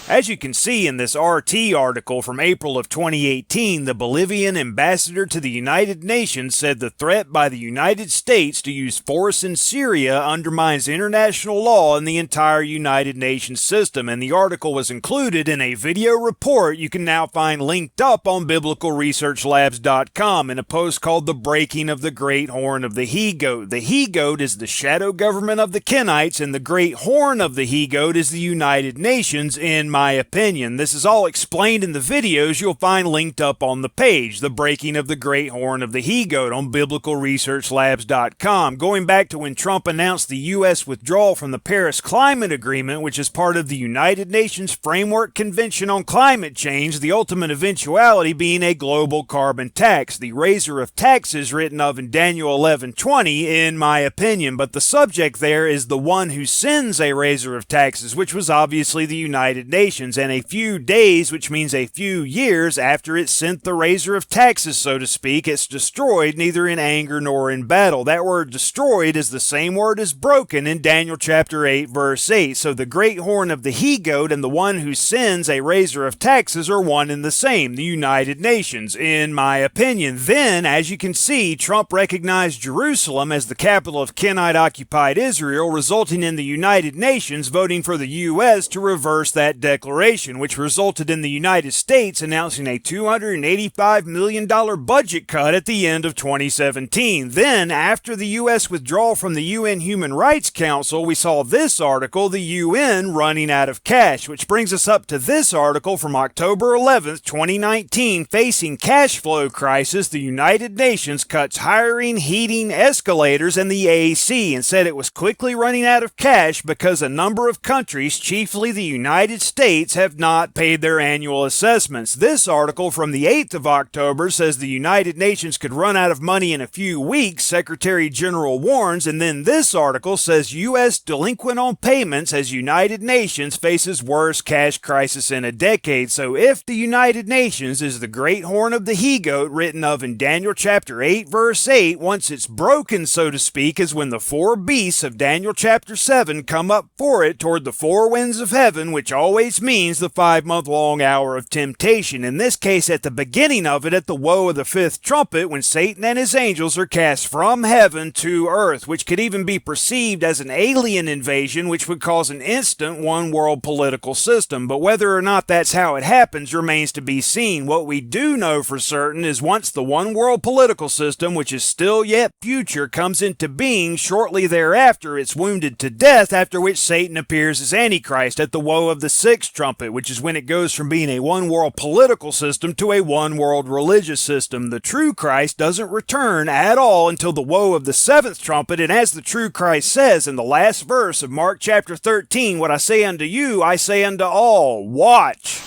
As you can see in this RT article from April of 2018, the Bolivian ambassador to the United Nations said the threat by the United States to use force in Syria undermines international law and the entire United Nations system, and the article was included in a video report you can now find linked up on biblicalresearchlabs.com in a post called The Breaking of the Great Horn of the He-Goat. The He-Goat is the shadow government of the Kenites, and the Great Horn of the He-Goat is the United Nations, in my opinion. This is all explained in the videos you'll find linked up on the page, The Breaking of the Great Horn of the He-Goat, on biblicalresearchlabs.com. Going back to when Trump announced the U.S. withdrawal from the Paris Climate Agreement, which is part of the United Nations Framework Convention on Climate Change, the ultimate eventuality being a global carbon tax, the raiser of taxes written of in Daniel 11:20, in my opinion. But the subject there is the one who sends a raiser of taxes, which was obviously the United Nations. And a few days, which means a few years after it sent the raiser of taxes, so to speak, it's destroyed, neither in anger nor in battle. That word destroyed is the same word as broken in Daniel chapter 8, verse 8. So the great horn of the he-goat and the one who sends a raiser of taxes are one and the same, the United Nations, in my opinion. Then, as you can see, Trump recognized Jerusalem as the capital of Kenite-occupied Israel, resulting in the United Nations voting for the U.S. to reverse that declaration, which resulted in the United States announcing a $285 million budget cut at the end of 2017. Then, after the U.S. withdrawal from the UN Human Rights Council, we saw this article, the UN running out of cash, which brings us up to this article from October 11th, 2019, facing cash flow crisis, the United Nations cuts hiring, heating, escalators, and the AC, and said it was quickly running out of cash because a number of countries, chiefly the United States, have not paid their annual assessments. This article from the 8th of October says the United Nations could run out of money in a few weeks, Secretary General warns, and then this article says U.S. delinquent on payments as United Nations faces worst cash crisis in a decade. So if the United Nations is the great horn of the he-goat written of in Daniel chapter 8, verse 8, once it's broken, so to speak, is when the four beasts of Daniel chapter 7 come up for it toward the four winds of heaven, which always means the 5-month-long hour of temptation. In this case, at the beginning of it, at the woe of the fifth trumpet, when Satan and his angels are cast from heaven to earth, which could even be perceived as an alien invasion, which would cause an instant one-world political system. But whether or not that's how it happens remains to be seen. What we do know for certain is once the one-world political system, which is still yet future, comes into being, shortly thereafter it's wounded to death, after which Satan appears as Antichrist at the woe of the sixth trumpet, which is when it goes from being a one-world political system to a one-world religious system. The true Christ doesn't return at all until the woe of the seventh trumpet, and as the true Christ says in the last verse of Mark chapter 13, what I say unto you, I say unto all, watch.